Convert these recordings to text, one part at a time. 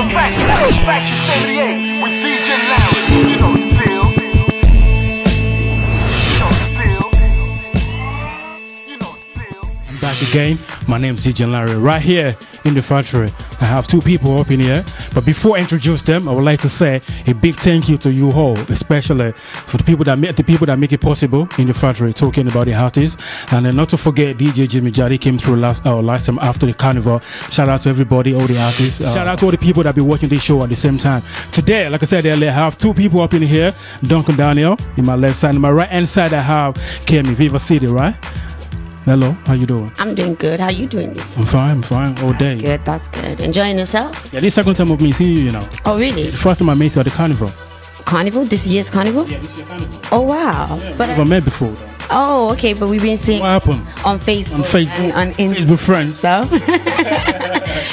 Factory78 with DJ Lanre. You know the deal. I'm back again. My name is DJ Lanre. Right here in the factory, I have two people up in here. But before I introduce them, I would like to say a big thank you to you all, especially for the people that make it possible in the factory, talking about the artists. And then not to forget DJ Jimmy Jari came through last time after the carnival. Shout out to everybody, all the artists. Shout out to all the people that be watching this show at the same time. Today, like I said earlier, I have two people up in here. Duncan Daniel in my left side. On my right hand side, I have Kemi Vivacity, right? Hello, how you doing? I'm doing good. How you doing? I'm fine, all day. Good, that's good. Enjoying yourself? Yeah, this second time of me seeing you, you know. Oh, really? The first time I met you at the carnival. Carnival? This year's carnival? Yeah, this year's carnival. Oh, wow. Yeah, but we never met before, though. Oh, okay, but we've been seeing What happened? on Facebook. On Facebook. And on Facebook friends. Stuff.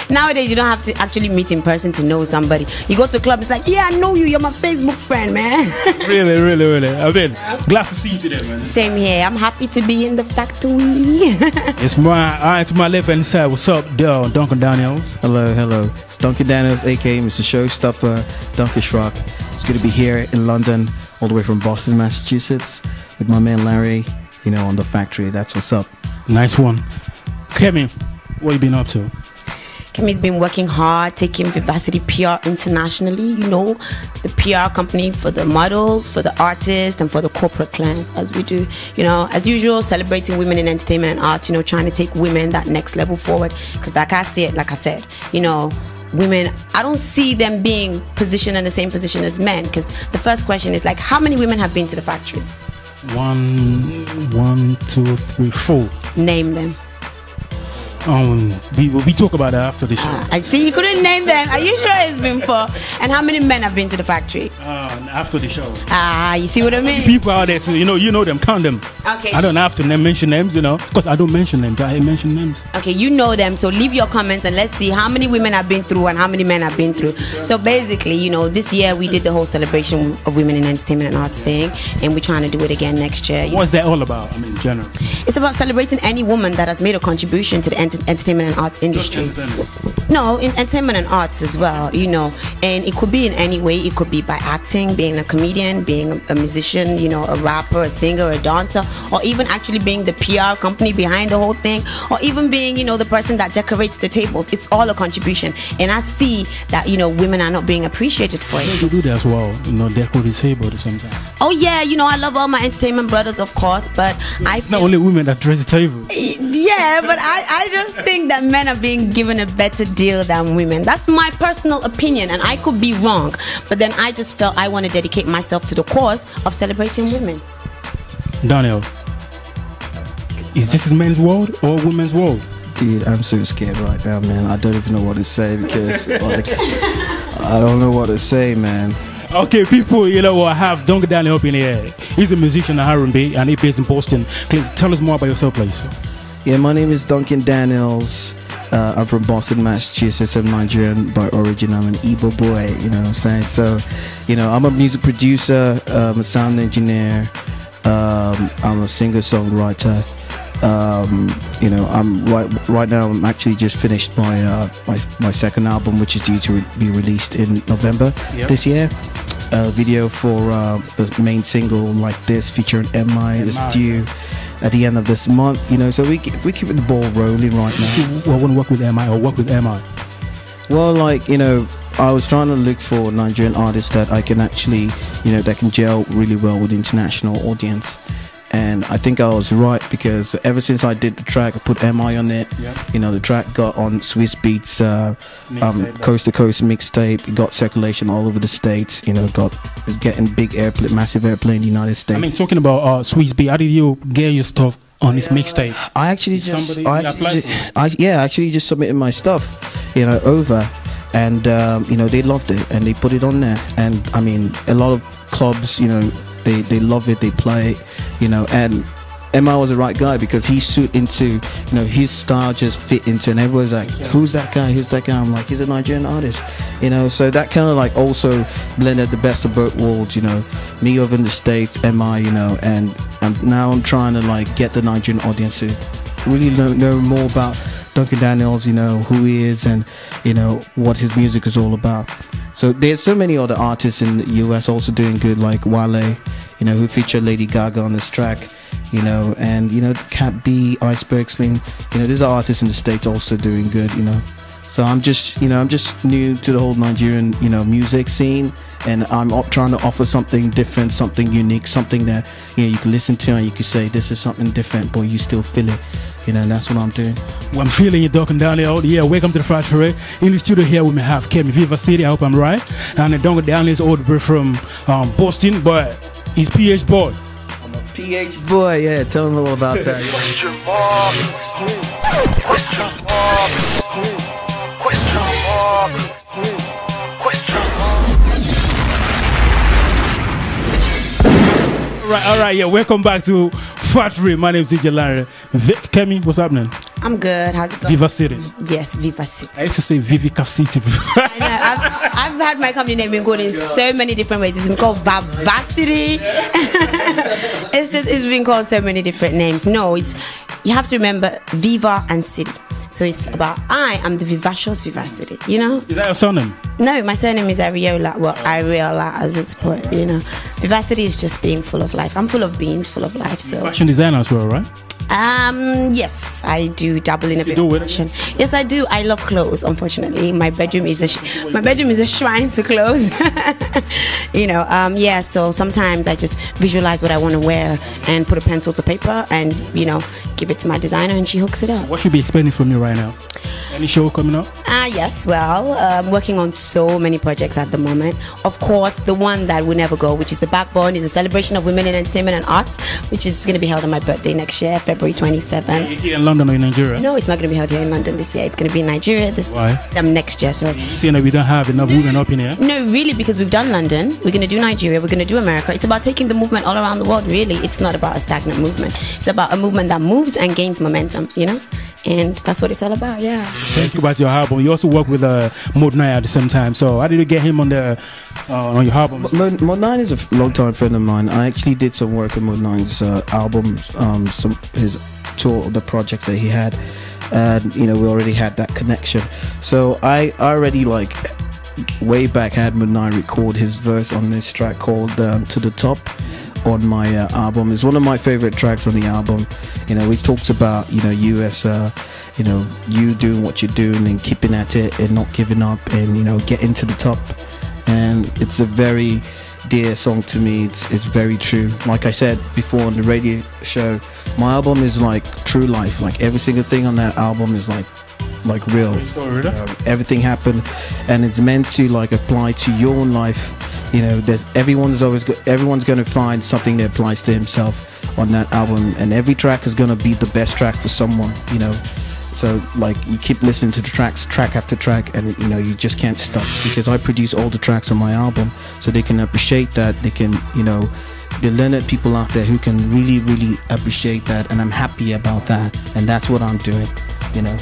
Nowadays, you don't have to actually meet in person to know somebody. You go to a club, it's like, yeah, I know you. You're my Facebook friend, man. Really. I mean, glad to see you today, man. Same here. I'm happy to be in the factory. It's to my left hand side. What's up, Duncan Daniels? Hello. It's Duncan Daniels, aka Mr. Showstopper, Duncan Schrock. It's good to be here in London, all the way from Boston, Massachusetts, with my man Lanre, you know, on the factory. That's what's up. Nice one. Kemi, what you been up to? Kemi's been working hard, taking Vivacity PR internationally, you know, the PR company for the models, for the artists, and for the corporate clients, as we do. You know, as usual, celebrating women in entertainment and art, you know, trying to take women that next level forward. Because like I said, you know, women, I don't see them being positioned in the same position as men. Because the first question is like, how many women have been to the factory? One, two, three, 4. Name them. We talk about that after the show. I see you couldn't name them. Are you sure it's been 4? And how many men have been to the factory? After the show. You see what I mean? People out there too, you know them, count them. Okay. I don't have to mention names, you know, because I don't mention names. I mention names. Okay, you know them, so leave your comments and let's see how many women have been through and how many men have been through. So basically, you know, this year we did the whole celebration of women in entertainment and arts thing, and we're trying to do it again next year. What's that all about? I mean, in general. It's about celebrating any woman that has made a contribution to the entertainment and arts industry. No, in entertainment and arts as well, you know, and it could be in any way. It could be by acting, being a comedian, being a musician, you know, a rapper, a singer, a dancer, or even actually being the PR company behind the whole thing, or even being, you know, the person that decorates the tables. It's all a contribution, and I see that, you know, women are not being appreciated for it. You do that as well, you know, decorate the table at the same time. Oh yeah, you know, I love all my entertainment brothers, of course, but it's not only women that dress the table. Yeah, but I just think that men are being given a better deal than women. That's my personal opinion, and I could be wrong, but then I just felt I want to dedicate myself to the cause of celebrating women. Daniel, is this men's world or women's world? Dude, I'm so scared right now, man. I don't even know what to say because like, I don't know what to say, man. Okay, people, you know what? I have Duncan Daniel up in here. He's a musician at R&B and he plays in Boston. Please tell us more about yourself, please. Yeah, my name is Duncan Daniels. I'm from Boston, Massachusetts. I'm Nigerian by origin. I'm an Igbo boy, you know what I'm saying? So, you know, I'm a music producer, I'm a sound engineer, I'm a singer-songwriter. You know, I'm right now I'm actually just finished my second album, which is due to be released in November this year. Video for the main single Like This featuring MI is due at the end of this month, you know, so we keep the ball rolling right now. Well, want to work with MI or work with MI? Well, like, you know, I was trying to look for Nigerian artists that I can actually, you know, that can gel really well with the international audience. And I think I was right because ever since I did the track, I put MI on it. You know, the track got on Swiss Beats Coast to Coast mixtape. It got circulation all over the states. You know, it's getting big airplay, massive airplay in the United States. I mean, talking about Swiss Beats, how did you get your stuff on this mixtape? I actually actually just submitted my stuff, you know, over, and you know, they loved it and they put it on there. And I mean, a lot of clubs, you know, they love it, they play it, you know, and MI was the right guy because he suited into, you know, his style just fit into, and everyone's like, who's that guy, who's that guy? I'm like, he's a Nigerian artist, you know, so that kind of like also blended the best of both worlds, you know, me over in the States, MI, you know, and now I'm trying to like get the Nigerian audience to really know more about Duncan Daniels, you know, who he is and, you know, what his music is all about. So there's so many other artists in the US also doing good, like Wale, you know, who featured Lady Gaga on this track, you know, and, you know, Cat B, Iceberg Sling, you know, there's artists in the States also doing good, you know. So I'm just, you know, I'm just new to the whole Nigerian, you know, music scene, and I'm trying to offer something different, something unique, something that, you know, you can listen to and you can say this is something different, but you still feel it, you know, and that's what I'm doing. Well, I'm feeling it, Duncan Daniel. Yeah, welcome to the Factory. In the studio here we may have Kemi Vivacity, I hope I'm right, and Duncan Daniel is all the way from Boston, but he's PH boy. I'm a PH boy, yeah, tell him all about that. Question mark. Question mark. Question mark. Question mark. All right, yeah, welcome back to Factory. My name is DJ Lanre. Kemi, what's happening? I'm good. How's it going? Vivacity. Yes, Vivacity. I used to say Vivacity. I know. I've had my company name been going in so many different ways. It's been called Vivacity. It's been called so many different names. No, it's, you have to remember Viva and City. So it's about I am the vivacious Vivacity, you know? Is that your surname? No, my surname is Ariola. Well, Ariola as it's put, you know. Vivacity is just being full of life. I'm full of beings, full of life. So Fashion designer as well, right? Yes, I do dabble in a bit do of it? fashion. Yes, I do. I love clothes. Unfortunately, my bedroom is a shrine to clothes. You know, yeah. So sometimes I just visualize what I want to wear and put a pencil to paper and, you know, give it to my designer and she hooks it up. What should be expecting from you right now? Any show coming up? Yes. Well, I'm working on so many projects at the moment. Of course, the one that will never go, which is the Backbone, is a celebration of women in entertainment and arts, which is going to be held on my birthday next year, February 27th. Here in London or in Nigeria? No, it's not going to be held here in London this year. It's going to be in Nigeria Why? Next year. Sorry. You saying that we don't have enough women up in here? No, really, because we've done London, we're going to do Nigeria, we're going to do America. It's about taking the movement all around the world, really. It's not about a stagnant movement. It's about a movement that moves and gains momentum, you know? And that's what it's all about, yeah. Thank you about your album. You also work with Mode 9 at the same time. So how did you get him on the on your album? Mode 9 is a long-time friend of mine. I actually did some work on Mode 9's album, his tour, the project that he had. And, you know, we already had that connection. So I already, like, way back had Mode 9 record his verse on this track called To The Top on my album. It's one of my favorite tracks on the album, you know, which talks about, you know, you as you know, you doing what you're doing and keeping at it and not giving up and, you know, getting to the top. And it's a very dear song to me. It's very true. Like I said before on the radio show, my album is like true life. Like every single thing on that album is like real. Everything happened and it's meant to like apply to your own life. You know, everyone's going to find something that applies to himself on that album, and every track is going to be the best track for someone, you know. So like you keep listening to the tracks, track after track, and you know you just can't stop, because I produce all the tracks on my album so they can appreciate that. They can, you know, the learned people out there who can really appreciate that, and I'm happy about that, and that's what I'm doing, you know.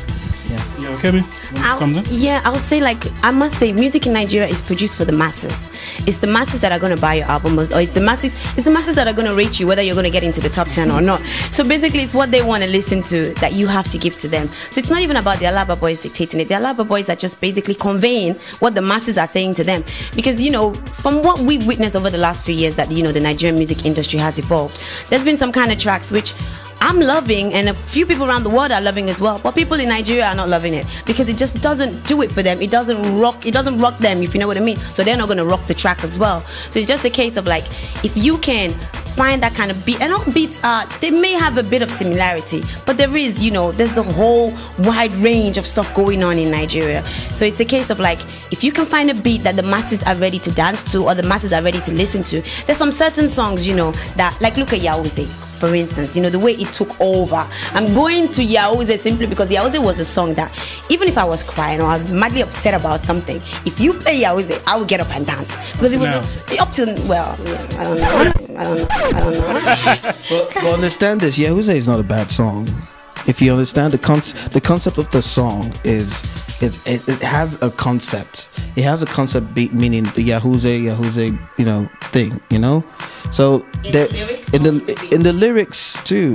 Yeah, Kemi? Yeah, I would say, like, I must say, music in Nigeria is produced for the masses. It's the masses that are going to buy your album, or it's the masses that are going to rate you, whether you're going to get into the top 10 or not. So basically, it's what they want to listen to that you have to give to them. So it's not even about the Alaba boys dictating it. The Alaba boys are just basically conveying what the masses are saying to them. Because, you know, from what we've witnessed over the last few years that, you know, the Nigerian music industry has evolved, there's been some kind of tracks which I'm loving, and a few people around the world are loving as well, but people in Nigeria are not loving it because it just doesn't do it for them. It doesn't rock them, if you know what I mean. So they're not going to rock the track as well. So it's just a case of like, if you can find that kind of beat, and all beats are, they may have a bit of similarity, but there is, you know, there's a whole wide range of stuff going on in Nigeria. So it's a case of like, if you can find a beat that the masses are ready to dance to, or the masses are ready to listen to, there's some certain songs, you know, that, like, look at Yahweh, for instance, you know, the way it took over. I'm going to Yahweh simply because Yahweh was a song that, even if I was crying or I was madly upset about something, if you play Yahweh, I would get up and dance, because it was up to, well, yeah, I don't know. But understand this, Yahweh is not a bad song. If you understand the concept of the song is, it has a concept. It has a concept, meaning the Yahweh, you know, thing, you know. So in the lyrics too,